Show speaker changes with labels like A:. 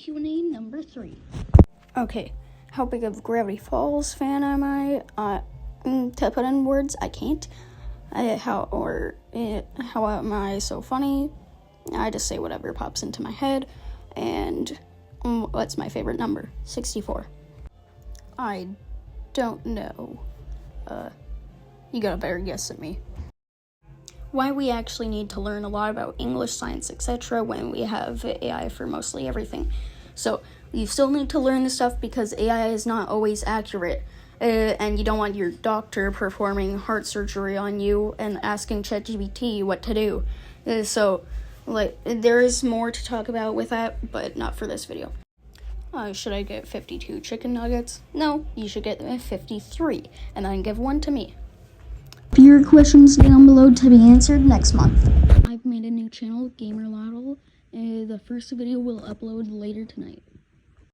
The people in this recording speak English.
A: Q&A number 3.
B: Okay, how big of Gravity Falls fan am I? To put in words, I can't. How am I so funny? I just say whatever pops into my head. And what's my favorite number? 64. I don't know. You got a better guess than me. Why we actually need to learn a lot about English, science, etc. when we have AI for mostly everything. So you still need to learn this stuff because AI is not always accurate. And you don't want your doctor performing heart surgery on you and asking ChatGPT what to do. So there is more to talk about with that, but not for this video. Should I get 52 chicken nuggets? No, you should get 53, and then give one to me.
A: Your questions down below to be answered next month. I've made a new channel, Gamer Lottle, and the first video will upload later tonight.